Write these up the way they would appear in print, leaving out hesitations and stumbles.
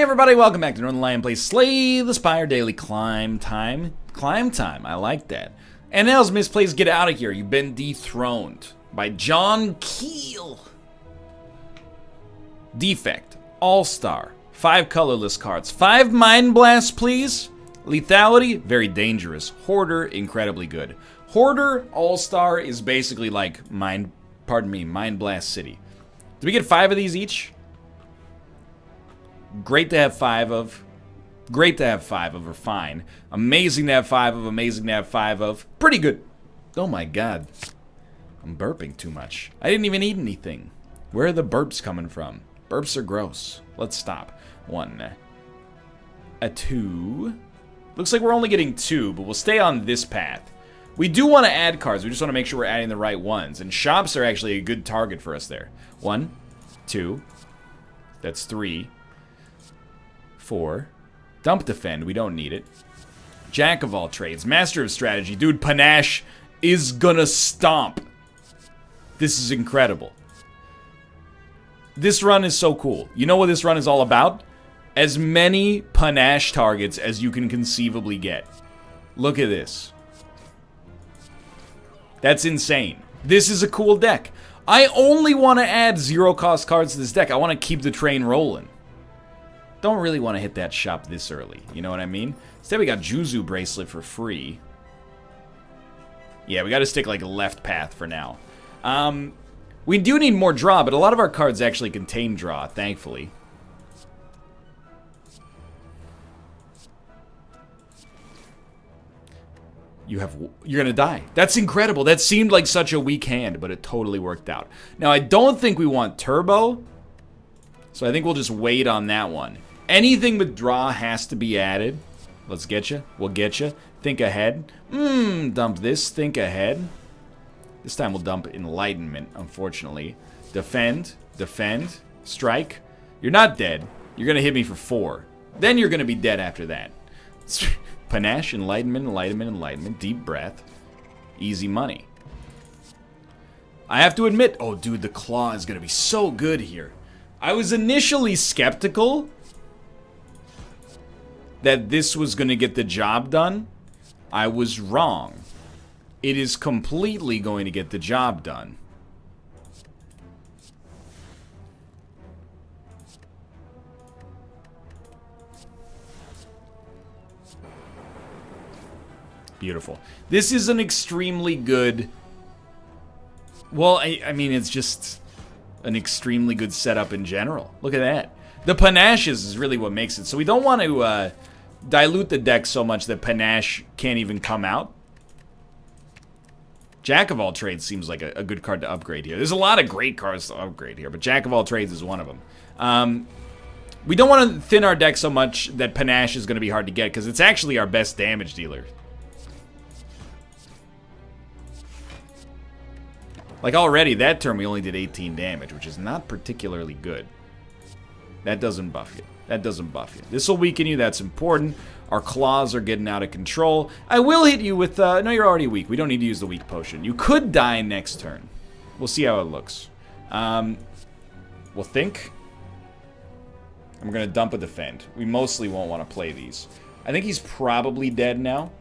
everybody, welcome back to Northernlion Plays Slay the Spire Daily Climb Time. Climb Time, I like that. And now's Misplays Get Out of Here. You've been dethroned by John Keel. Defect, All-Star, 5 colorless cards, 5 Mind Blasts, please. Lethality, very dangerous. Hoarder, incredibly good. Hoarder, All-Star is basically like Mind Blast City. Do we get 5 of these each? Great to have 5 of. Great to have 5 of, or fine. Amazing to have 5 of, amazing to have 5 of. Pretty good. Oh my god. I'm burping too much. I didn't even eat anything. Where are the burps coming from? Burps are gross. Let's stop. 1. A 2. Looks like we're only getting 2, but we'll stay on this path. We do want to add cards. We just want to make sure we're adding the right ones. And shops are actually a good target for us there. 1, 2. That's 3. 4. Dump defend. We don't need it. Jack of all trades. Master of strategy. Dude, Panache is gonna stomp. This is incredible. This run is so cool. You know what this run is all about? As many Panache targets as you can conceivably get. Look at this. That's insane. This is a cool deck. I only want to add 0-cost cards to this deck. I want to keep the train rolling. Don't really want to hit that shop this early. You know what I mean? Instead, we got Juzu Bracelet for free. Yeah, we got to stick like left path for now. We do need more draw, but a lot of our cards actually contain draw, thankfully. You're gonna die. That's incredible. That seemed like such a weak hand, but it totally worked out. Now, I don't think we want Turbo, so I think we'll just wait on that one. Anything with draw has to be added. Let's get you. We'll get you. Think ahead. Dump this. Think ahead. This time we'll dump Enlightenment, unfortunately. Defend. Defend. Strike. You're not dead. You're going to hit me for 4. Then you're going to be dead after that. Panache, Enlightenment, Enlightenment, Enlightenment. Deep breath. Easy money. I have to admit, oh dude, the claw is going to be so good here. I was initially skeptical that this was going to get the job done. I was wrong. It is completely going to get the job done. Beautiful. This is an extremely good... Well, I mean, it's just an extremely good setup in general. Look at that. The Panaches is really what makes it. So we don't want to dilute the deck so much that Panache can't even come out. Jack of all trades seems like a good card to upgrade here. There's a lot of great cards to upgrade here, but Jack of all trades is one of them. We don't want to thin our deck so much that Panache is going to be hard to get, because it's actually our best damage dealer. Like already, that turn we only did 18 damage, which is not particularly good. That doesn't buff you. That doesn't buff you. This will weaken you, that's important. Our claws are getting out of control. I will hit you with, no, you're already weak. We don't need to use the weak potion. You could die next turn. We'll see how it looks. We'll think. And we're going to dump a defend. We mostly won't want to play these. I think he's probably dead now.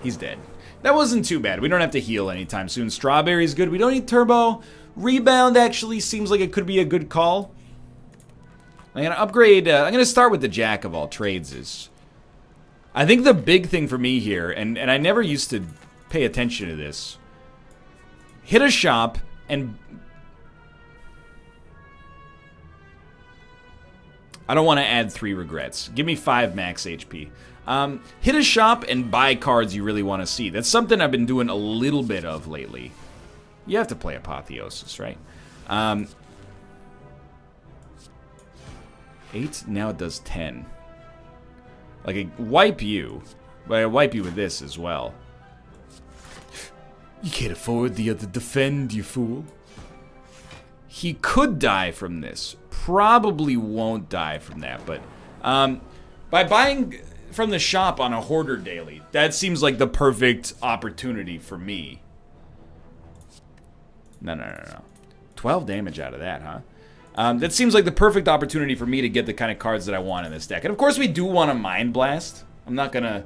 He's dead. That wasn't too bad. We don't have to heal anytime soon. Strawberry's good. We don't need Turbo. Rebound actually seems like it could be a good call. I'm going to upgrade. I'm going to start with the Jack of all trades. I think the big thing for me here, and I never used to pay attention to this, hit a shop and... I don't want to add 3 regrets. Give me 5 max HP. Hit a shop and buy cards you really want to see. That's something I've been doing a little bit of lately. You have to play Apotheosis, right? 8, now it does 10. Like, I wipe you, but I wipe you with this as well. You can't afford the other defend, you fool. He could die from this. Probably won't die from that, but by buying from the shop on a Hoarder daily, that seems like the perfect opportunity for me. No. 12 damage out of that, huh? That seems like the perfect opportunity for me to get the kind of cards that I want in this deck. And of course we do want a Mind Blast. I'm not gonna,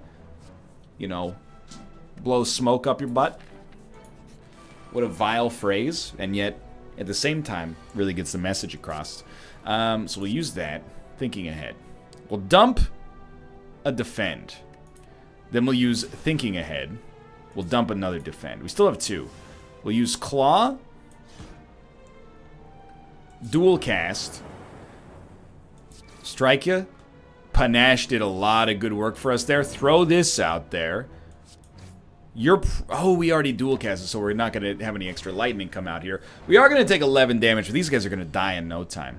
you know, blow smoke up your butt. What a vile phrase, and yet, at the same time, really gets the message across. So we'll use that, thinking ahead. We'll dump a defend. Then we'll use thinking ahead. We'll dump another defend. We still have 2. We'll use claw. Dual cast. Strike ya. Panache did a lot of good work for us there. Throw this out there. Oh, we already dual casted, so we're not going to have any extra lightning come out here. We are going to take 11 damage, but these guys are going to die in no time.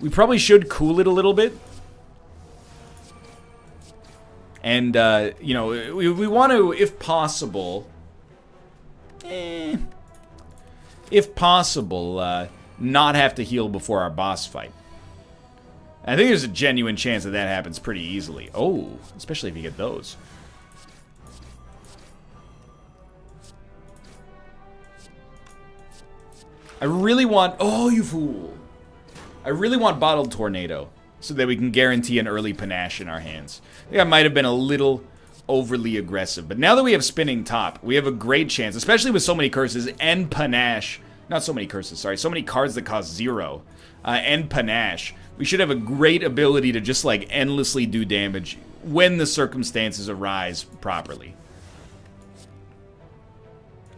We probably should cool it a little bit. And, you know, we want to, if possible... if possible, not have to heal before our boss fight. I think there's a genuine chance that that happens pretty easily. Oh, especially if you get those. I really want... Oh, you fool. I really want Bottled Tornado so that we can guarantee an early Panache in our hands. I think I might have been a little overly aggressive. But now that we have Spinning Top, we have a great chance, especially with so many curses and Panache. Not so many curses, sorry. So many cards that cost 0. And Panache. We should have a great ability to just, like, endlessly do damage when the circumstances arise properly.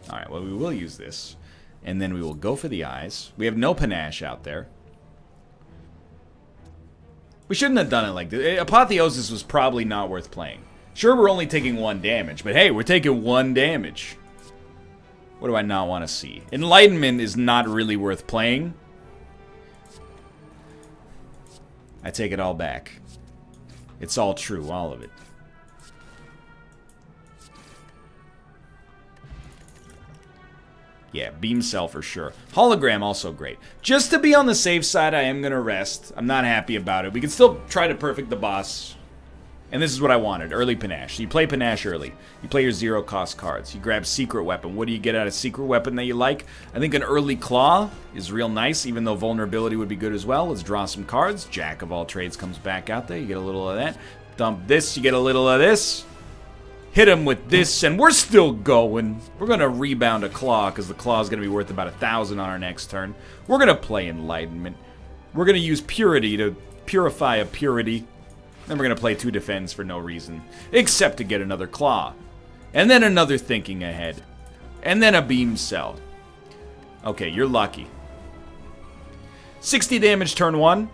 Alright, well, we will use this. And then we will go for the eyes. We have no Panache out there. We shouldn't have done it like this. Apotheosis was probably not worth playing. Sure, we're only taking 1 damage, but hey, we're taking 1 damage. What do I not want to see? Enlightenment is not really worth playing. I take it all back. It's all true, all of it. Yeah, Beam Cell for sure. Hologram also great. Just to be on the safe side, I am going to rest. I'm not happy about it. We can still try to perfect the boss. And this is what I wanted. Early Panache. So you play Panache early. You play your 0-cost cards. You grab Secret Weapon. What do you get out of Secret Weapon that you like? I think an early Claw is real nice, even though Vulnerability would be good as well. Let's draw some cards. Jack of all trades comes back out there. You get a little of that. Dump this. You get a little of this. Hit him with this, and we're still going. We're going to rebound a Claw, because the Claw is going to be worth about 1,000 on our next turn. We're going to play Enlightenment. We're going to use Purity to purify a Purity. Then we're going to play 2 Defends for no reason, except to get another Claw. And then another Thinking Ahead. And then a Beam Cell. Okay, you're lucky. 60 damage turn 1.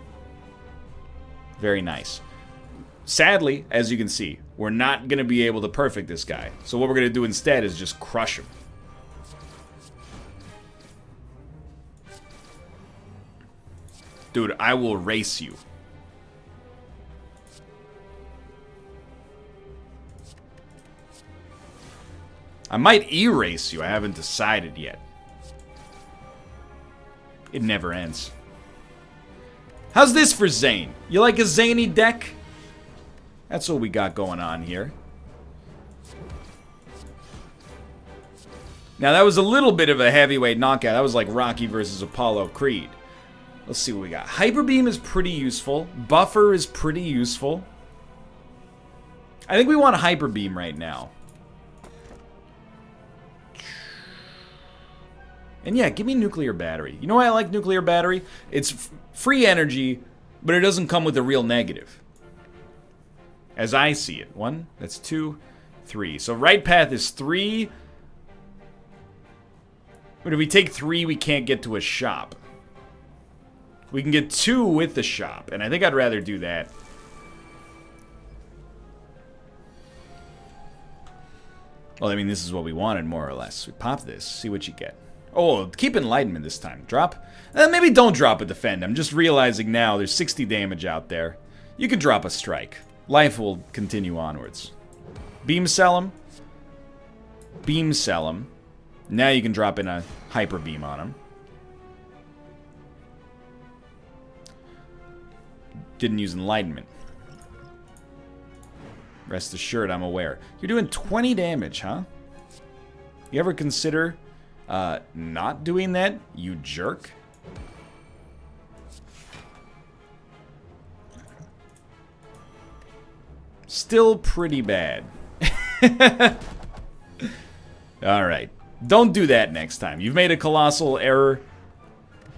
Very nice. Sadly, as you can see, we're not going to be able to perfect this guy. So what we're going to do instead is just crush him. Dude, I will race you. I might erase you. I haven't decided yet. It never ends. How's this for Zane? You like a zany deck? That's what we got going on here. Now, that was a little bit of a heavyweight knockout. That was like Rocky versus Apollo Creed. Let's see what we got. Hyper Beam is pretty useful. Buffer is pretty useful. I think we want a Hyper Beam right now. And yeah, give me Nuclear Battery. You know why I like Nuclear Battery? It's free energy, but it doesn't come with a real negative. As I see it. 1, that's 2, 3. So right path is 3. But if we take 3, we can't get to a shop. We can get 2 with the shop, and I think I'd rather do that. Well, I mean, this is what we wanted, more or less. We pop this, see what you get. Oh, keep Enlightenment this time. Drop? Maybe don't drop a Defend. I'm just realizing now there's 60 damage out there. You can drop a Strike. Life will continue onwards. Beam Cell him. Beam Cell him. Now you can drop in a Hyper Beam on him. Didn't use Enlightenment. Rest assured, I'm aware. You're doing 20 damage, huh? You ever consider not doing that, you jerk? Still pretty bad. Alright. Don't do that next time. You've made a colossal error.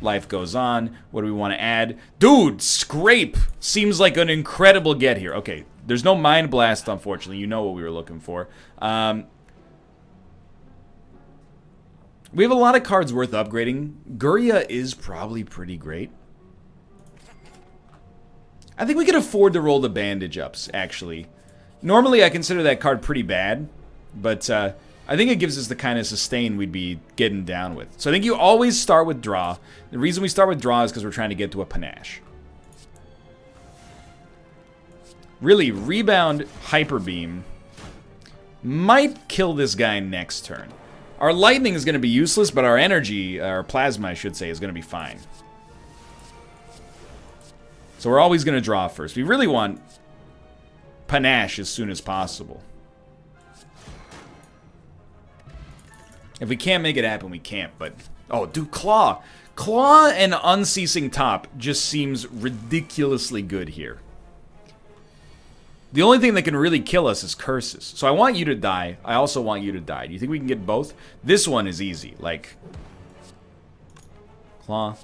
Life goes on. What do we want to add? Dude, Scrape seems like an incredible get here. Okay, there's no Mind Blast, unfortunately. You know what we were looking for. We have a lot of cards worth upgrading. Guria is probably pretty great. I think we can afford to roll the bandage ups, actually. Normally, I consider that card pretty bad, but I think it gives us the kind of sustain we'd be getting down with. So I think you always start with draw. The reason we start with draw is because we're trying to get to a Panache. Really, Rebound Hyper Beam might kill this guy next turn. Our lightning is going to be useless, but our energy, our plasma I should say, is going to be fine. So we're always going to draw first. We really want Panache as soon as possible. If we can't make it happen, we can't, but... Oh, dude, Claw! Claw and Unceasing Top just seems ridiculously good here. The only thing that can really kill us is curses. So I want you to die. I also want you to die. Do you think we can get both? This one is easy. Like... Claw.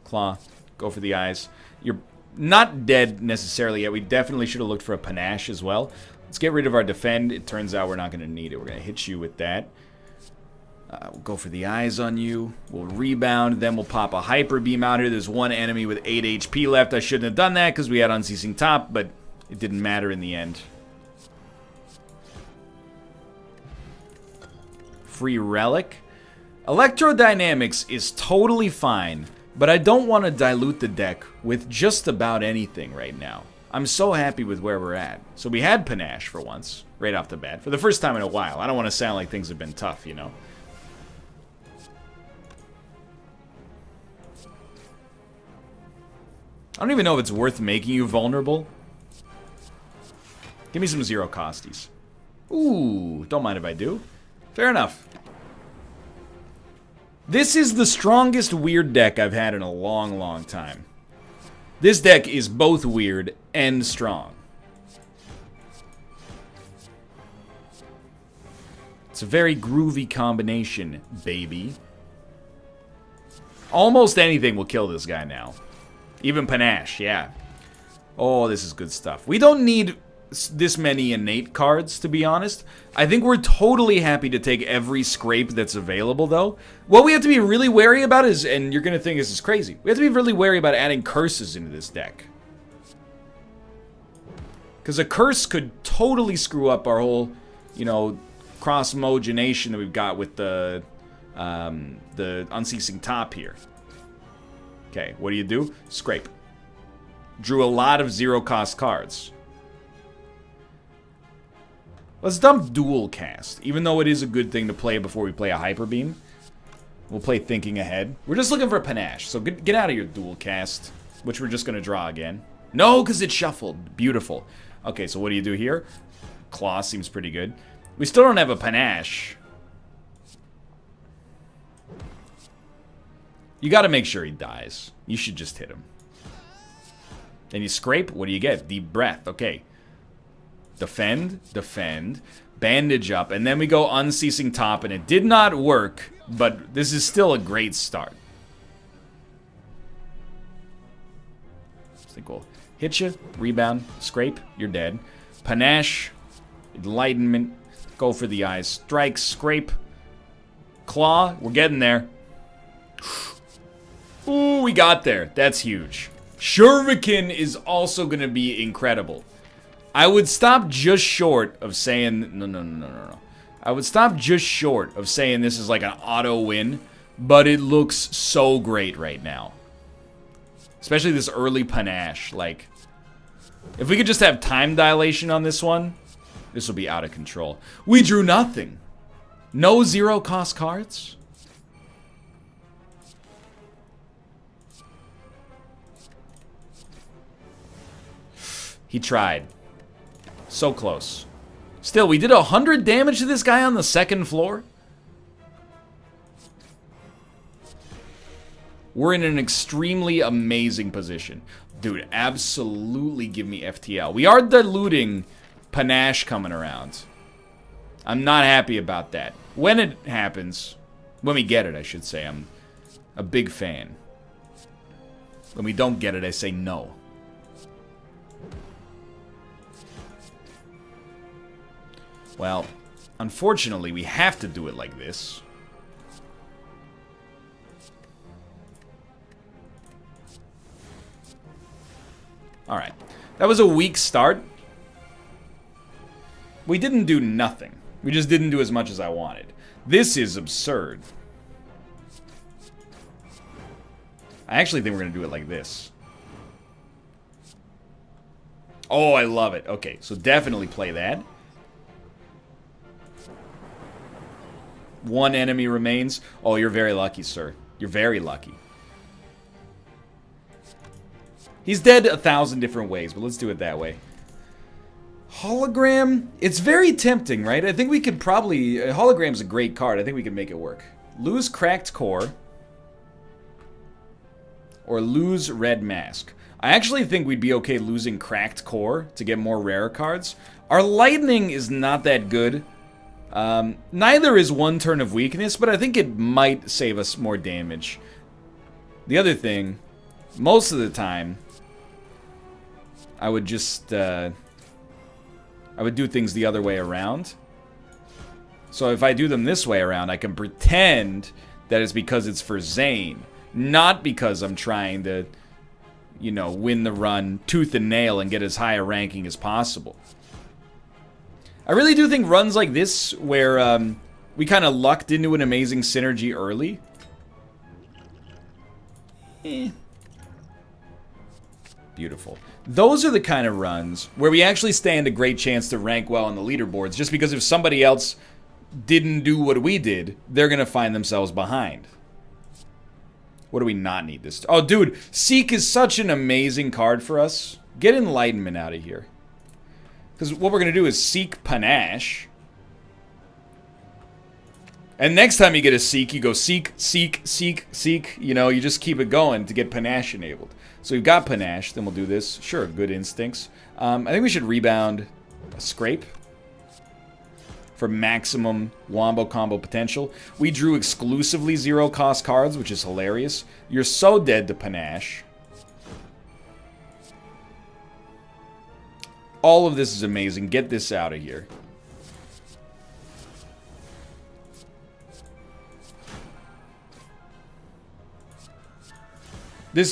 Claw. Go for the eyes. You're not dead necessarily yet. We definitely should have looked for a Panache as well. Let's get rid of our defend. It turns out we're not going to need it. We're going to hit you with that. We'll go for the eyes on you. We'll rebound. Then we'll pop a Hyper Beam out here. There's one enemy with 8 HP left. I shouldn't have done that because we had Unceasing Top, but it didn't matter in the end. Free Relic. Electrodynamics is totally fine, but I don't want to dilute the deck with just about anything right now. I'm so happy with where we're at. So we had Panache for once, right off the bat. For the first time in a while. I don't want to sound like things have been tough, you know. I don't even know if it's worth making you vulnerable. Give me some zero costies. Ooh, don't mind if I do. Fair enough. This is the strongest weird deck I've had in a long, long time. This deck is both weird and strong. It's a very groovy combination, baby. Almost anything will kill this guy now. Even Panache, yeah. Oh, this is good stuff. We don't need this many innate cards, to be honest. I think we're totally happy to take every scrape that's available, though. What we have to be really wary about is, and you're going to think this is crazy, we have to be really wary about adding curses into this deck. Because a curse could totally screw up our whole, you know, cross-mogenation that we've got with the Unceasing Top here. Okay, what do? Scrape. Drew a lot of zero-cost cards. Let's dump Dual Cast, even though it is a good thing to play before we play a Hyper Beam. We'll play Thinking Ahead. We're just looking for a Panache, so get out of your Dual Cast, which we're just going to draw again. No, because it shuffled. Beautiful. Okay, so what do you do here? Claw seems pretty good. We still don't have a Panache. You got to make sure he dies. You should just hit him. Then you scrape. What do you get? Deep Breath. Okay. Defend. Defend. Bandage up. And then we go Unceasing Top. And it did not work. But this is still a great start. I think we'll hit you. Rebound. Scrape. You're dead. Panache. Enlightenment. Go for the eyes. Strike. Scrape. Claw. We're getting there. Ooh, we got there. That's huge. Shuriken is also going to be incredible. I would stop just short of saying... No. I would stop just short of saying this is like an auto win, but it looks so great right now. Especially this early Panache. Like, if we could just have time dilation on this one, this will be out of control. We drew nothing. No zero-cost cards? He tried. So close. Still, we did 100 damage to this guy on the second floor? We're in an extremely amazing position. Dude, absolutely give me FTL. We are diluting Panache coming around. I'm not happy about that. When it happens, when we get it, I should say, I'm a big fan. When we don't get it, I say no. Well, unfortunately, we have to do it like this. Alright. That was a weak start. We didn't do nothing. We just didn't do as much as I wanted. This is absurd. I actually think we're going to do it like this. Oh, I love it. Okay, so definitely play that. One enemy remains. Oh, you're very lucky, sir. You're very lucky. He's dead 1,000 different ways, but let's do it that way. Hologram? It's very tempting, right? I think we could probably... Hologram's a great card. I think we could make it work. Lose Cracked Core. Or lose Red Mask. I actually think we'd be okay losing Cracked Core to get more rare cards. Our Lightning is not that good. Neither is one turn of weakness, but I think it might save us more damage. The other thing, most of the time, I would just, I would do things the other way around. So if I do them this way around, I can pretend that it's because it's for Zane, not because I'm trying to, you know, win the run tooth and nail and get as high a ranking as possible. I really do think runs like this, where we kind of lucked into an amazing synergy early. Beautiful. Those are the kind of runs where we actually stand a great chance to rank well on the leaderboards, just because if somebody else didn't do what we did, they're going to find themselves behind. What do we not need this? Oh, dude, Seek is such an amazing card for us. Get Enlightenment out of here. Because what we're going to do is Seek Panache. And next time you get a Seek, you go Seek, Seek, Seek, Seek. You know, you just keep it going to get Panache enabled. So we've got Panache, then we'll do this. Sure, good instincts. I think we should rebound a Scrape for maximum wombo combo potential. We drew exclusively 0-cost cards, which is hilarious. You're so dead to Panache. All of this is amazing. Get this out of here.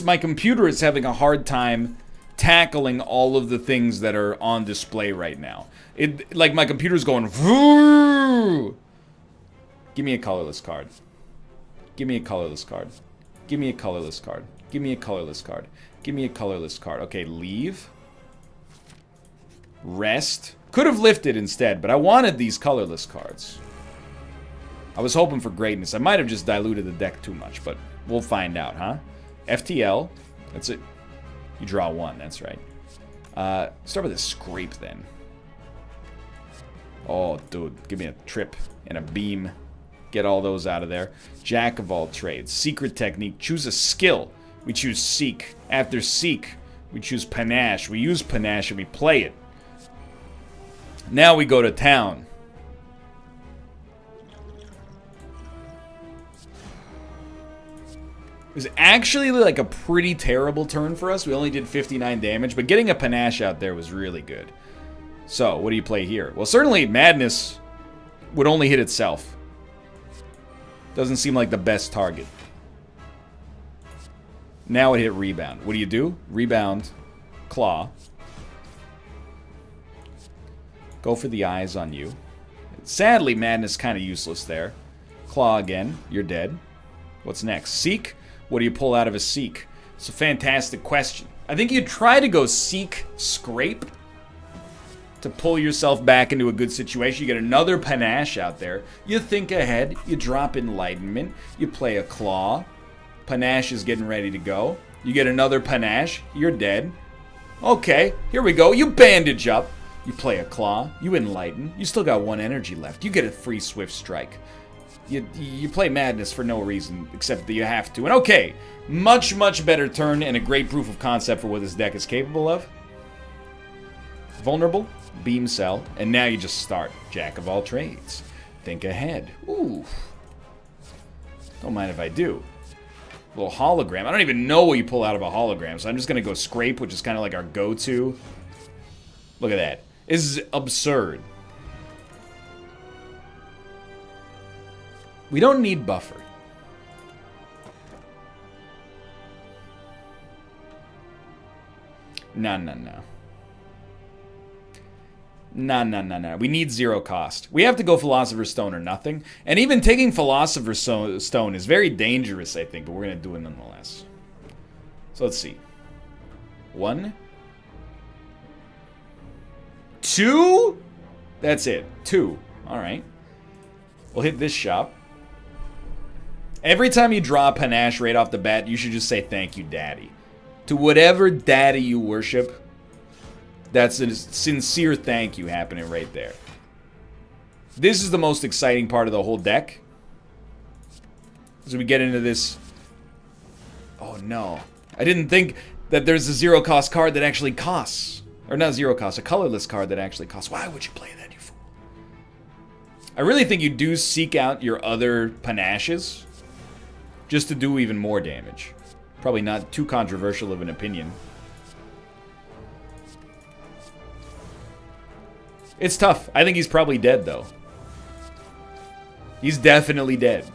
My computer is having a hard time tackling all of the things that are on display right now. Like my computer's going, Voo! Give me a colorless card. Give me a colorless card. Give me a colorless card. Give me a colorless card. Give me a colorless card. Okay, leave. Rest. Could have lifted instead, but I wanted these colorless cards. I was hoping for greatness. I might have just diluted the deck too much, but we'll find out, huh? FTL. That's it. You draw one, that's right. Start with a Scrape then. Oh, dude. Give me a trip and a beam. Get all those out of there. Jack of all trades. Secret technique. Choose a skill. We choose Seek. After Seek, we choose Panache. We use Panache and we play it. Now we go to town. It was actually like a pretty terrible turn for us. We only did 59 damage, but getting a Panache out there was really good. So, what do you play here? Well, certainly Madness would only hit itself. Doesn't seem like the best target. Now it hit Rebound. What do? Rebound. Claw. Go for the eyes on you. Sadly, Madness kind of useless there. Claw again. You're dead. What's next? Seek? What do you pull out of a Seek? It's a fantastic question. I think you try to go Seek Scrape to pull yourself back into a good situation. You get another Panache out there. You think ahead. You drop Enlightenment. You play a Claw. Panache is getting ready to go. You get another Panache. You're dead. Okay, here we go. You bandage up. You play a Claw. You Enlighten. You still got one energy left. You get a free Swift Strike. You play Madness for no reason except that you have to. And okay, much, much better turn and a great proof of concept for what this deck is capable of. Vulnerable? beam cell, and now you just start. Jack of all trades. Think ahead. Ooh. Don't mind if I do. A little hologram. I don't even know what you pull out of a hologram, so I'm just going to go scrape, which is kind of like our go-to. Look at that. This is absurd. We don't need buffer. No. No. We need 0 cost. We have to go Philosopher's Stone or nothing. And even taking Philosopher's Stone is very dangerous, I think, but we're going to do it nonetheless. So let's see. 1. 2? That's it. 2. Alright. We'll hit this shop. Every time you draw a Panache right off the bat, you should just say thank you, Daddy. To whatever daddy you worship, that's a sincere thank you happening right there. This is the most exciting part of the whole deck. As we get into this... Oh no. I didn't think that there's a 0 cost card that actually costs. Or not 0 cost, a colorless card that actually costs. Why would you play that, you fool? I really think you do seek out your other Panaches just to do even more damage. Probably not too controversial of an opinion. It's tough. I think he's probably dead, though. He's definitely dead.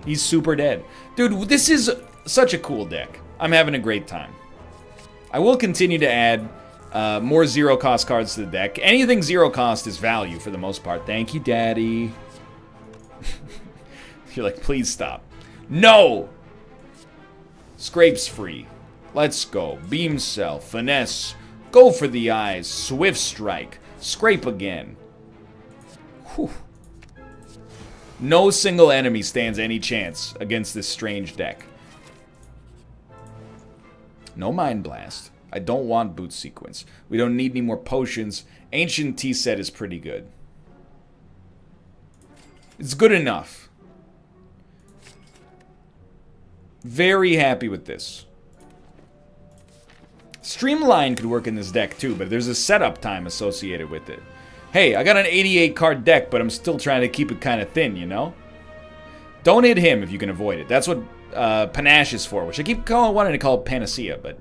He's super dead. Dude, this is such a cool deck. I'm having a great time. I will continue to add more 0 cost cards to the deck. Anything 0 cost is value for the most part. Thank you, Daddy. You're like, please stop. No! Scrape's free. Let's go. Beam cell. Finesse. Go for the eyes. Swift strike. Scrape again. Whew. No single enemy stands any chance against this strange deck. No Mind Blast. I don't want Boot Sequence. We don't need any more potions. Ancient Tea Set is pretty good. It's good enough. Very happy with this. Streamline could work in this deck too, but there's a setup time associated with it. Hey, I got an 88 card deck, but I'm still trying to keep it kind of thin, you know? Don't hit him if you can avoid it. That's what Panache is for, which I keep wanting to call Panacea, but...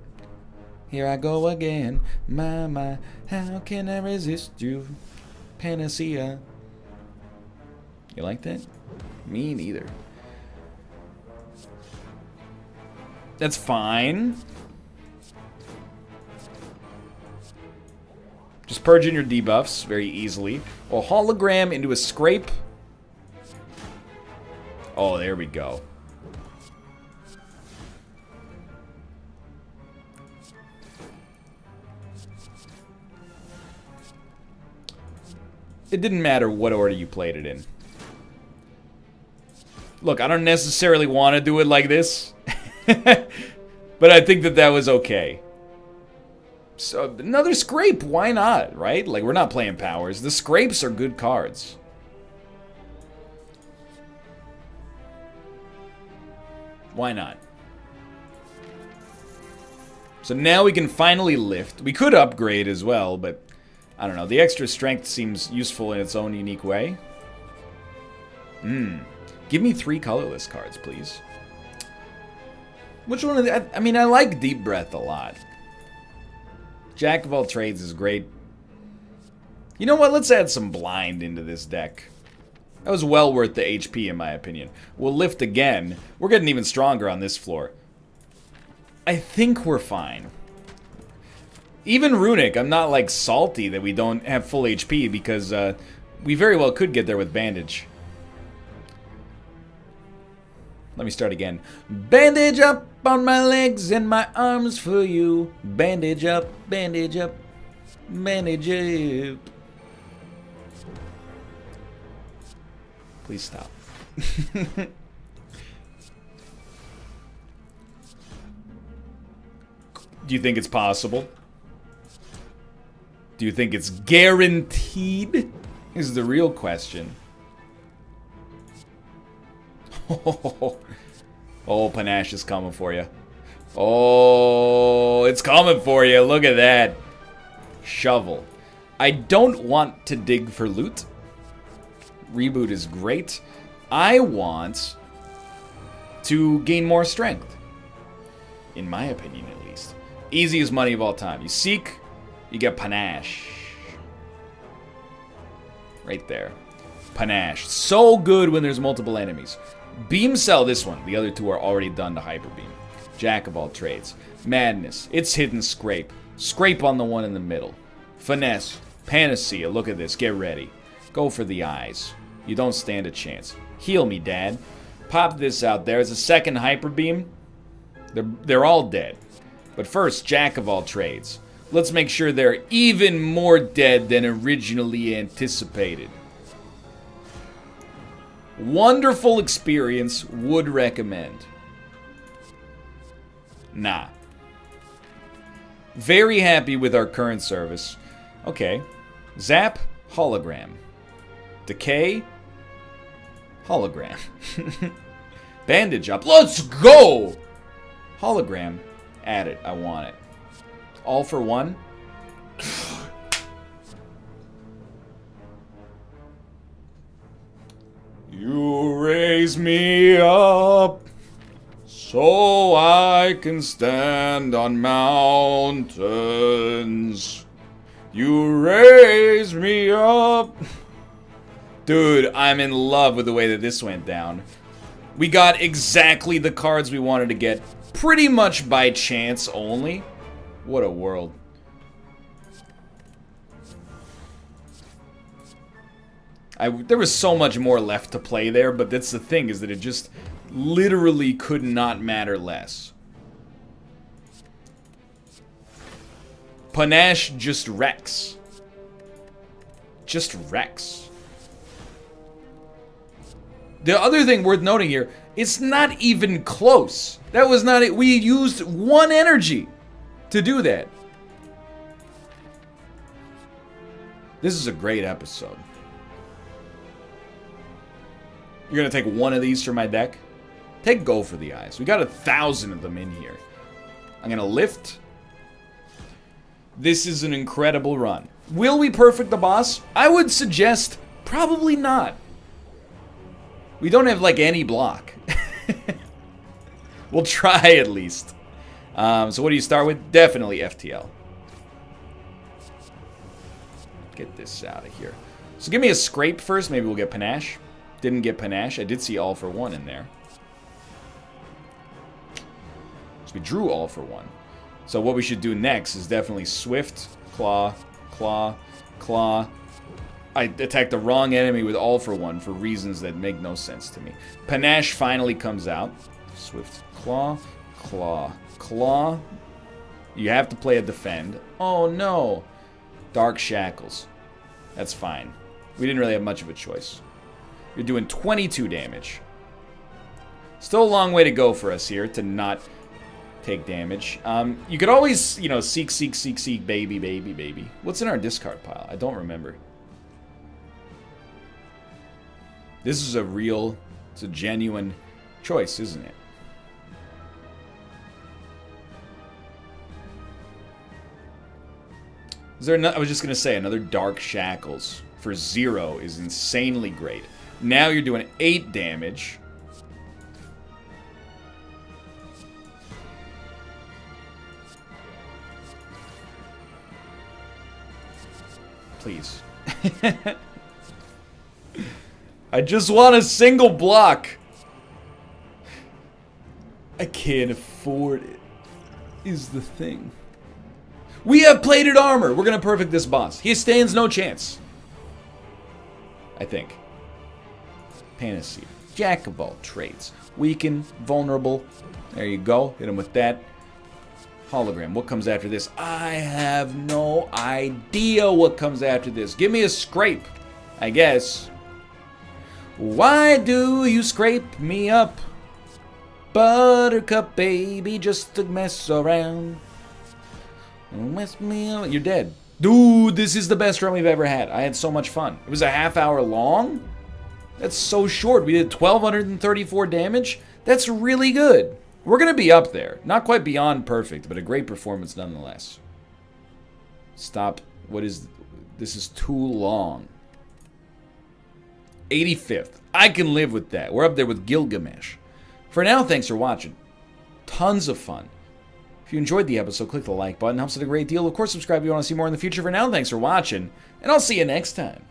Here I go again. My, how can I resist you? Panacea. You like that? Me neither. That's fine. Just purging your debuffs very easily. Well, hologram into a scrape. Oh, there we go. It didn't matter what order you played it in. Look, I don't necessarily want to do it like this. But I think that was okay. So, another scrape, why not, right? Like, we're not playing powers. The scrapes are good cards. Why not? So now we can finally lift. We could upgrade as well, but I don't know. The extra strength seems useful in its own unique way. Give me 3 colorless cards, please. Which one of the... I mean, I like Deep Breath a lot. Jack of all trades is great. You know what? Let's add some blind into this deck. That was well worth the HP, in my opinion. We'll lift again. We're getting even stronger on this floor. I think we're fine. Even Runic, I'm not, like, salty that we don't have full HP, because we very well could get there with Bandage. Let me start again. Bandage up on my legs and my arms for you. Bandage up, bandage up, bandage up. Please stop. Do you think it's possible? Do you think it's guaranteed? Is the real question. Oh, Panache is coming for you. Oh, it's coming for you. Look at that. Shovel. I don't want to dig for loot. Reboot is great. I want to gain more strength. In my opinion, at least. Easiest money of all time. You seek, you get Panache. Right there. Panache. So good when there's multiple enemies. Beam sell this one. The other two are already done to Hyper Beam. Jack of all trades. Madness. It's hidden scrape. Scrape on the one in the middle. Finesse. Panacea. Look at this. Get ready. Go for the eyes. You don't stand a chance. Heal me, Dad. Pop this out. There's a second Hyper Beam. They're all dead. But first, Jack of all trades. Let's make sure they're even more dead than originally anticipated. Wonderful experience. Would recommend. Nah. Very happy with our current service. Okay. Zap, hologram. Decay, hologram. Bandage up. Let's go! Hologram. Add it. I want it. All for one. You raise me up so I can stand on mountains. You raise me up. Dude, I'm in love with the way that this went down. We got exactly the cards we wanted to get, pretty much by chance only. What a world. There was so much more left to play there, but that's the thing, is that it just literally could not matter less. Panache just wrecks. Just wrecks. The other thing worth noting here, it's not even close. That was not it. We used one energy to do that. This is a great episode. You're gonna take one of these for my deck? Take Go for the Eyes. We got 1,000 of them in here. I'm gonna lift. This is an incredible run. Will we perfect the boss? I would suggest probably not. We don't have like any block. We'll try at least. So what do you start with? Definitely FTL. Get this out of here. So give me a scrape first. Maybe we'll get Panache. Didn't get Panache. I did see All for One in there. So we drew All for One. So what we should do next is definitely Swift, Claw, Claw, Claw. I attacked the wrong enemy with All for One for reasons that make no sense to me. Panache finally comes out. Swift, Claw, Claw, Claw. You have to play a defend. Oh no. Dark Shackles. That's fine. We didn't really have much of a choice. You're doing 22 damage. Still a long way to go for us here to not take damage. You could always, you know, seek, baby, baby, baby. What's in our discard pile? I don't remember. This is it's a genuine choice, isn't it? I was just going to say, another Dark Shackles for 0 is insanely great. Now you're doing 8 damage. Please. I just want a single block. I can't afford it, is the thing. We have plated armor. We're going to perfect this boss. He stands no chance. I think. Panacea. Jack of all trades. Weaken. Vulnerable. There you go. Hit him with that. Hologram. What comes after this? I have no idea what comes after this. Give me a scrape, I guess. Why do you scrape me up? Buttercup baby, just to mess around. Mess me up. You're dead. Dude, this is the best run we've ever had. I had so much fun. It was a half hour long. That's so short. We did 1,234 damage. That's really good. We're going to be up there. Not quite beyond perfect, but a great performance nonetheless. Stop. What is... This is too long. 85th. I can live with that. We're up there with Gilgamesh. For now, thanks for watching. Tons of fun. If you enjoyed the episode, click the like button. Helps it a great deal. Of course, subscribe if you want to see more in the future. For now, thanks for watching, and I'll see you next time.